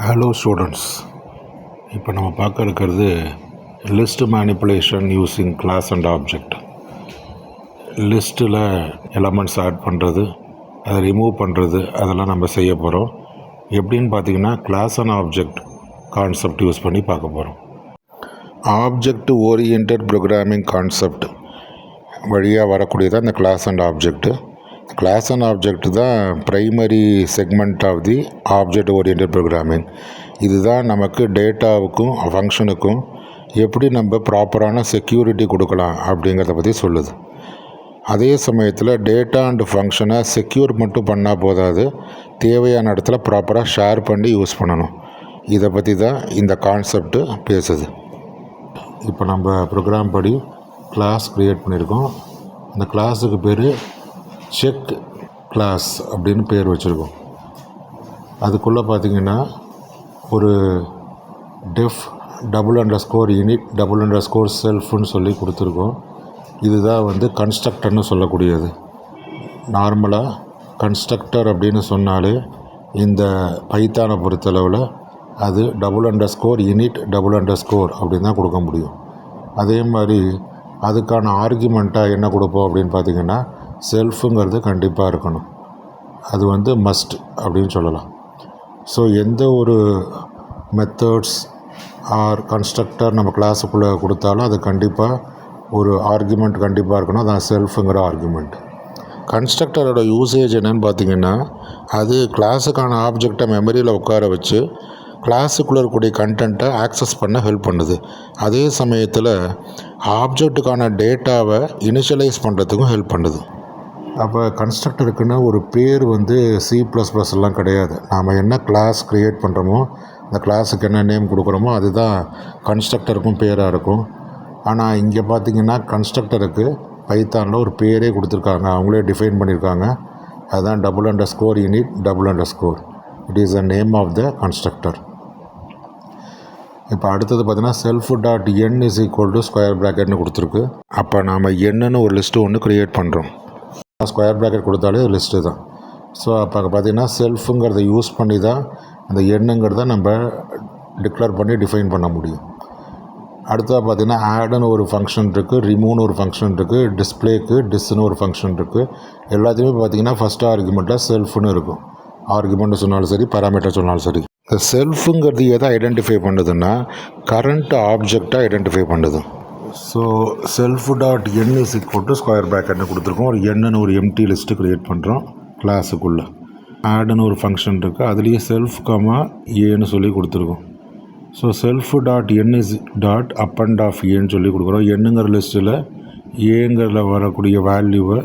Hello students, இப்போ நம்ம பார்க்க இருக்கிறது list manipulation using class and object. லிஸ்ட்டில் எலமெண்ட்ஸ் ஆட் பண்ணுறது, அதை ரிமூவ் பண்ணுறது, அதெல்லாம் நம்ம செய்ய போகிறோம். எப்படின்னு பார்த்தீங்கன்னா class and object concept use பண்ணி பார்க்க போகிறோம். ஆப்ஜெக்ட் ஓரியன்டட் ப்ரோக்ராமிங் கான்செப்ட் வழியாக வரக்கூடியதான் இந்த class and object. Class and object தான் primary segment of the object oriented programming. இதுதான் நமக்கு டேட்டாவுக்கும் ஃபங்க்ஷனுக்கும் எப்படி நம்ம ப்ராப்பரான செக்யூரிட்டி கொடுக்கலாம் அப்படிங்கிறத பற்றி சொல்லுது. அதே சமயத்தில் டேட்டா அண்ட் ஃபங்க்ஷனை செக்யூர் மட்டும் பண்ணால் போதாது, தேவையான இடத்துல ப்ராப்பராக ஷேர் பண்ணி யூஸ் பண்ணணும். இதை பற்றி தான் இந்த கான்செப்ட்டு பேசுது. இப்போ நம்ம ப்ரோக்ராம் படி கிளாஸ் க்ரியேட் பண்ணியிருக்கோம். அந்த கிளாஸுக்கு பேர் செக் கிளாஸ் அப்படின்னு பேர் வச்சுருக்கோம். அதுக்குள்ளே பார்த்திங்கன்னா ஒரு டெஃப் $_init $_selfன்னு சொல்லி கொடுத்துருக்கோம். இதுதான் கன்ஸ்ட்ரக்டர்னு சொல்லக்கூடியது. நார்மலாக கன்ஸ்ட்ரக்டர் அப்படின்னு சொன்னாலே இந்த பைத்தானை பொறுத்தளவில் அது $_init $_ அப்படின்னு தான் கொடுக்க முடியும். அதே மாதிரி அதுக்கான ஆர்குமெண்ட்டாக என்ன கொடுப்போம் அப்படின்னு பார்த்திங்கன்னா செல்ஃபுங்கிறது கண்டிப்பாக இருக்கணும். அது மஸ்ட் அப்படின்னு சொல்லலாம். ஸோ எந்த ஒரு மெத்தட்ஸ் ஆர் கன்ஸ்ட்ரக்டர் நம்ம கிளாஸுக்குள்ளே கொடுத்தாலும் அது கண்டிப்பாக ஒரு ஆர்குமெண்ட் கண்டிப்பாக இருக்கணும். அதான் செல்ஃபுங்கிற ஆர்குமெண்ட். கன்ஸ்ட்ரக்டரோட யூசேஜ் என்னன்னு பார்த்திங்கன்னா அது கிளாஸுக்கான ஆப்ஜெக்டை மெமரியில் உட்கார வச்சு கிளாஸுக்குள்ளே இருக்கக்கூடிய கண்டென்ட்டை ஆக்சஸ் பண்ண ஹெல்ப் பண்ணுது. அதே சமயத்தில் ஆப்ஜெக்ட்டுக்கான டேட்டாவை இனிஷியலைஸ் பண்ணுறதுக்கும் ஹெல்ப் பண்ணுது. அப்போ கன்ஸ்ட்ரக்டருக்குன்னு ஒரு பேர் C++எல்லாம் கிடையாது. நாம் என்ன கிளாஸ் க்ரியேட் பண்ணுறோமோ அந்த கிளாஸுக்கு என்ன நேம் கொடுக்குறோமோ அதுதான் கன்ஸ்ட்ரக்டருக்கும் பேராக இருக்கும். ஆனால் இங்கே பார்த்திங்கன்னா கன்ஸ்ட்ரக்டருக்கு பைத்தானில் ஒரு பேரே கொடுத்துருக்காங்க, அவங்களே டிஃபைன் பண்ணியிருக்காங்க. அதுதான் $_init $_. It is the name of the constructor. இப்போ அடுத்தது பார்த்திங்கன்னா self.n = ப்ராக்கெட்னு கொடுத்துருக்கு. அப்போ நாம் என்னன்னு ஒரு லிஸ்ட்டு ஒன்று க்ரியேட் பண்ணுறோம். ஸ்கொயர் ப்ராக்கெட் கொடுத்தாலே லிஸ்ட்டு தான். ஸோ அப்போ பார்த்திங்கன்னா செல்ஃபுங்கிறத யூஸ் பண்ணி தான் அந்த எண்ணுங்கிறத நம்ம டிக்ளேர் பண்ணி டிஃபைன் பண்ண முடியும். அடுத்தது பார்த்திங்கன்னா ஆடுன்னு ஒரு ஃபங்க்ஷன் இருக்குது, ரிமூவ்னு ஒரு ஃபங்க்ஷன் இருக்குது, டிஸ்பிளேக்கு டிஸ்ன்னு ஒரு ஃபங்க்ஷன் இருக்குது. எல்லாத்தையுமே பார்த்திங்கன்னா ஃபஸ்ட் ஆர்குமெண்ட்டில் செல்ஃப்னு இருக்கும். ஆர்குமெண்ட் சொன்னாலும் சரி, பேராமீட்டர் சொன்னாலும் சரி. இந்த செல்ஃபுங்கிறது எதை ஐடென்டிஃபை பண்ணுதுன்னா கரண்ட் ஆப்ஜெக்டை ஐடென்டிஃபை பண்ணுது. ஸோ self.n = ப்ராக்கெட்னு கொடுத்துருக்கோம். ஒரு எண்ணுன்னு ஒரு எம்டி லிஸ்ட்டு க்ரியேட் பண்ணுறோம் கிளாஸுக்குள்ளே. ஆடுன்னு ஒரு ஃபங்க்ஷன் இருக்குது, அதுலேயே செல்ஃப் ஏன்னு சொல்லி கொடுத்துருக்கோம். ஸோ self.n .append சொல்லி கொடுக்குறோம். எண்ணுங்கிற லிஸ்ட்டில் ஏங்கிறத வரக்கூடிய வேல்யூவை,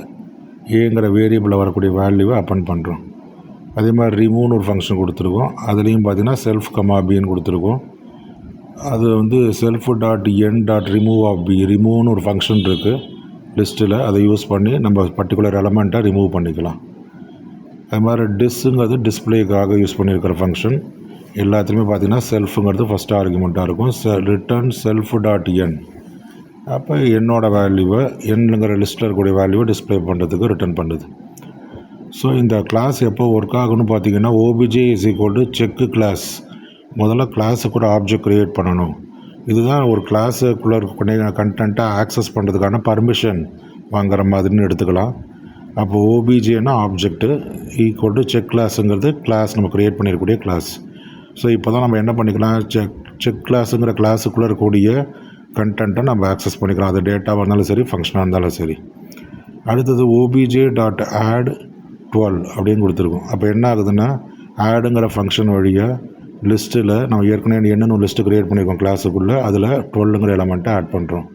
ஏங்கிற வேரியபிளில் வரக்கூடிய வேல்யூவை அப்பண்ட் பண்ணுறோம். அதே மாதிரி ரிமூவ்னு ஒரு ஃபங்க்ஷன் கொடுத்துருக்கோம். அதுலேயும் பார்த்திங்கன்னா செல்ஃப் பின்னு கொடுத்துருக்கோம். அது self.n .remove of b, ரிமூவ்னு ஒரு ஃபங்க்ஷன் இருக்குது லிஸ்ட்டில், அதை யூஸ் பண்ணி நம்ம பர்டிகுலர் எலமெண்ட்டை ரிமூவ் பண்ணிக்கலாம். அது மாதிரி டிஸ்ஸுங்கிறது டிஸ்பிளேக்காக யூஸ் பண்ணியிருக்கிற ஃபங்க்ஷன். எல்லாத்துலேயுமே பார்த்திங்கன்னா செல்ஃபுங்கிறது ஃபஸ்ட் ஆர்குமெண்ட்டாக இருக்கும். Return self.n. அப்போ என்னோட வேல்யூவை, என்னங்கிற லிஸ்ட்டில் இருக்கக்கூடிய வேல்யூவை டிஸ்பிளே பண்ணுறதுக்கு ரிட்டர்ன் பண்ணுது. ஸோ இந்த கிளாஸ் எப்போ ஒர்க் ஆகுன்னு பார்த்திங்கன்னா obj = செக் கிளாஸ். முதல்ல கிளாஸுக்கு கூட ஆப்ஜெக்ட் க்ரியேட் பண்ணணும். இதுதான் ஒரு கிளாஸுக்குள்ளே இருக்கக்கூடிய கண்டென்ட்டை ஆக்சஸ் பண்ணுறதுக்கான பர்மிஷன் வாங்குற மாதிரின்னு எடுத்துக்கலாம். அப்போ ஓபிஜேனா ஆப்ஜெக்ட்டு = செக் கிளாஸுங்கிறது கிளாஸ் நம்ம க்ரியேட் பண்ணியிருக்கக்கூடிய கிளாஸ். ஸோ இப்போ தான் நம்ம என்ன பண்ணிக்கலாம், செக் கிளாஸுங்கிற கிளாஸுக்குள்ளே இருக்கக்கூடிய கண்டென்ட்டை நம்ம ஆக்சஸ் பண்ணிக்கலாம். அது டேட்டாவாக இருந்தாலும் சரி, ஃபங்க்ஷனாக இருந்தாலும் சரி. அடுத்தது obj.add 12 அப்படின்னு கொடுத்துருக்கோம். அப்போ என்ன ஆகுதுன்னா ஆடுங்கிற ஃபங்க்ஷன் வழியாக லிஸ்ட்டில் நம்ம ஏற்கனவே என்னென்னு ஒரு லிஸ்ட்டு க்ரியேட் பண்ணியிருக்கோம் கிளாஸுக்குள்ளே, அதில் 12ங்கிற எலமெண்ட்டை ஆட் பண்ணுறோம்.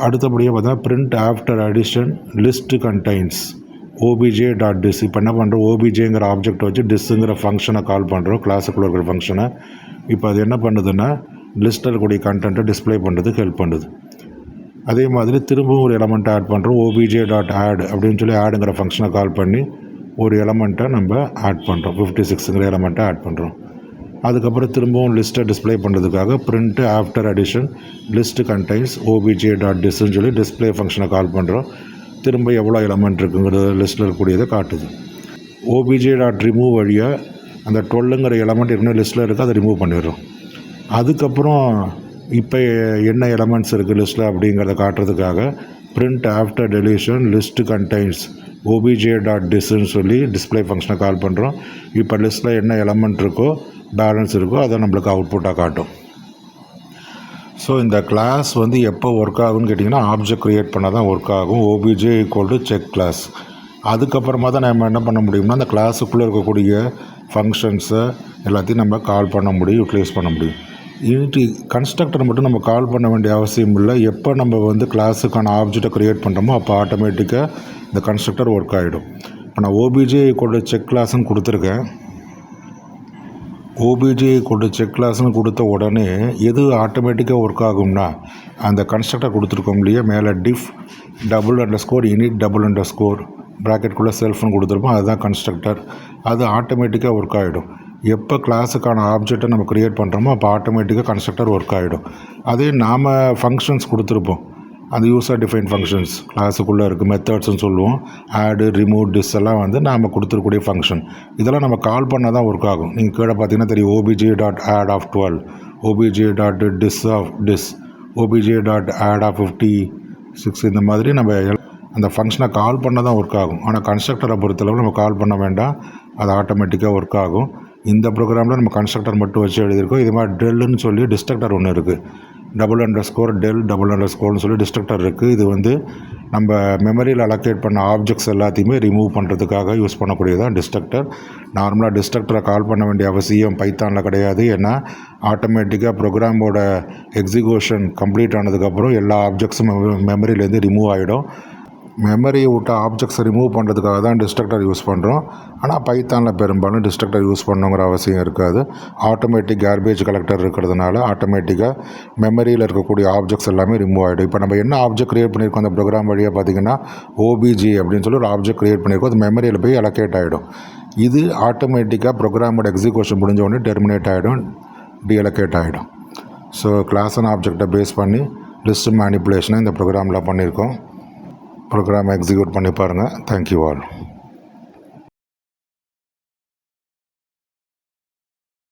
அடுத்தபடியாக பார்த்தா print after addition list contains obj.dis. இப்போ என்ன பண்ணுறோம், ஓபிஜேங்கிற ஆப்ஜெக்டை வச்சு டிஸ்ஸுங்கிற ஃபங்க்ஷனை கால் பண்ணுறோம், கிளாஸுக்குள்ளே இருக்கிற ஃபங்க்ஷனை. இப்போ அது என்ன பண்ணுதுன்னா லிஸ்ட்டில் இருக்கக்கூடிய கண்டென்ட்டை டிஸ்பிளே பண்ணுறதுக்கு ஹெல்ப் பண்ணுது. அதே மாதிரி திரும்பவும் ஒரு எலமெண்ட்டை ஆட் பண்ணுறோம், obj.add அப்படின்னு சொல்லி ஆடுங்கிற ஃபங்க்ஷனை கால் பண்ணி ஒரு எலமெண்ட்டை நம்ம ஆட் பண்ணுறோம், 56ங்கிற எலமெண்ட்டை ஆட் பண்ணுறோம். அதுக்கப்புறம் திரும்பவும் லிஸ்ட்டை டிஸ்பிளே பண்ணுறதுக்காக print after addition list contains obj.disன்னு சொல்லி டிஸ்பிளே ஃபங்க்ஷனை கால் பண்ணுறோம். திரும்ப எவ்வளோ எலமெண்ட் இருக்குங்கிறது லிஸ்ட்டில் இருக்கக்கூடியதை காட்டுது. obj.remove வழியாக அந்த 12ங்கிற எலமெண்ட் இன்னும் லிஸ்ட்டில் இருக்குது, அதை ரிமூவ் பண்ணிடுறோம். அதுக்கப்புறம் இப்போ என்ன எலமெண்ட்ஸ் இருக்குது லிஸ்ட்டில் அப்படிங்கிறத காட்டுறதுக்காக print after deletion list contains obj.disன்னு சொல்லி டிஸ்பிளே ஃபங்க்ஷனை கால் பண்ணுறோம். இப்போ லிஸ்ட்டில் என்ன எலமெண்ட் இருக்கோ பேலன்ஸ் இருக்கோ அதை நம்மளுக்கு அவுட்புட்டாக காட்டும். ஸோ இந்த கிளாஸ் வந்து எப்போ ஒர்க் ஆகும்னு கேட்டிங்கன்னா ஆப்ஜெக்ட் க்ரியேட் பண்ணால் தான் ஒர்க் ஆகும். obj=check class. அதுக்கப்புறமா தான் நம்ம என்ன பண்ண முடியும்னா அந்த கிளாஸுக்குள்ளே இருக்கக்கூடிய ஃபங்க்ஷன்ஸை எல்லாத்தையும் நம்ம கால் பண்ண முடியும், யூட்டிலைஸ் பண்ண முடியும். யூனிட்டி கன்ஸ்ட்ரக்டர் மட்டும் நம்ம கால் பண்ண வேண்டிய அவசியம் இல்லை. எப்போ நம்ம வந்து கிளாஸுக்கான ஆப்ஜெக்டை க்ரியேட் பண்ணுறோமோ அப்போ ஆட்டோமேட்டிக்காக இந்த கன்ஸ்ட்ரக்டர் ஒர்க் ஆகிடும். இப்போ நான் obj=check classன்னு கொடுத்துருக்கேன். obj=check classன்னு கொடுத்த உடனே எது ஆட்டோமேட்டிக்காக ஒர்க் ஆகும்னா அந்த கன்ஸ்ட்ரக்டர் கொடுத்துருக்கோம் இல்லையா, மேலே டிஃப் $_init $_ப்ராக்கெட்குள்ளே செல்ஃப்னு கொடுத்துருப்போம், அதுதான் கன்ஸ்ட்ரக்டர். அது ஆட்டோமேட்டிக்காக ஒர்க் ஆகிடும். எப்போ கிளாஸுக்கான ஆப்ஜெக்டை நம்ம க்ரியேட் பண்ணுறோமோ அப்போ ஆட்டோமேட்டிக்காக கன்ஸ்ட்ரக்டர் ஒர்க் ஆகிடும். அதே நாம் ஃபங்க்ஷன்ஸ் கொடுத்துருப்போம், அந்த யூசர் டிஃபைன் ஃபங்க்ஷன்ஸ் கிளாஸுக்குள்ளே இருக்குது, மெத்தட்ஸ்னு சொல்லுவோம். ஆடு, ரிமூவ், டிஸ் எல்லாம் வந்து நாம் கொடுத்துருக்கூடிய ஃபங்க்ஷன். இதெல்லாம் நம்ம கால் பண்ணால் தான் ஒர்க் ஆகும். நீங்கள் கீழே பார்த்தீங்கன்னா தெரியும், obj.add12, obj.dis, obj.add56, இந்த மாதிரி நம்ம அந்த ஃபங்க்ஷனை கால் பண்ணால் தான் ஒர்க் ஆகும். ஆனால் கன்ஸ்ட்ரக்டரை பொறுத்தளவு நம்ம கால் பண்ண வேண்டாம், அது ஆட்டோமேட்டிக்காக ஒர்க் ஆகும். இந்த ப்ரோக்ராமில் நம்ம கன்ஸ்ட்ரக்டர் மட்டும் வச்சு எழுதியிருக்கோம். இது மாதிரி டெல்லுன்னு சொல்லி டிஸ்ட்ரக்டர் ஒன்று இருக்குது, $_del சொல்லி டிஸ்ட்ரக்டர் இருக்குது. இது வந்து நம்ம மெமரியில் அலோகேட் பண்ண ஆப்ஜெக்ட்ஸ் எல்லாத்தையுமே ரிமூவ் பண்ணுறதுக்காக யூஸ் பண்ணக்கூடியதான் டிஸ்ட்ரக்டர். நார்மலாக டிஸ்ட்ரக்டரை கால் பண்ண வேண்டிய அவசியம் பைத்தானில் கிடையாது. ஏன்னா ஆட்டோமேட்டிக்காக ப்ரோக்ராமோட எக்ஸிக்யூஷன் கம்ப்ளீட் ஆனதுக்கப்புறம் எல்லா ஆப்ஜெக்ட்ஸும் மெமரியிலேருந்து ரிமூவ் ஆகிடும். மெமரியை விட்ட ஆப்ஜெக்ட்ஸை ரிமூவ் பண்ணுறதுக்காக தான் டிஸ்ட்ரக்டர் யூஸ் பண்ணுறோம். ஆனால் பைத்தானில் பெரும்பாலும் டிஸ்ட்ரக்டர் யூஸ் பண்ணணுங்கிற அவசியம் இருக்காது. ஆட்டோமேட்டிக் கேர்பேஜ் கலெக்டர் இருக்கிறதுனால ஆட்டோமேட்டிக்காக மெமரியில் இருக்கக்கூடிய ஆப்ஜெக்ட்ஸ் எல்லாமே ரிமூவ் ஆகிடும். இப்போ நம்ம என்ன ஆப்ஜெக்ட் க்ரியேட் பண்ணியிருக்கோம் அந்த ப்ரோக்ராம் வழியாக பார்த்திங்கன்னா obj அப்படின்னு சொல்லி ஒரு ஆப்ஜெக்ட் க்ரியேட் பண்ணியிருக்கோம், அது மெமரியில் போய் அலோகேட் ஆகிடும். இது ஆட்டோமேட்டிக்காக ப்ரோக்ராமோட எக்ஸிக்யூஷன் முடிஞ்ச உடனே டெர்மினேட் ஆகிடும், டீஅலோகேட் ஆகிடும். ஸோ கிளாஸ் அண்ட் ஆப்ஜெக்டை பேஸ் பண்ணி லிஸ்ட் மேனிப்புலேஷனை இந்த ப்ரோக்ராமில் பண்ணியிருக்கோம். ப்ரோக்ராமை எக்ஸிக்யூட் பண்ணி பாருங்கள். Thank you all.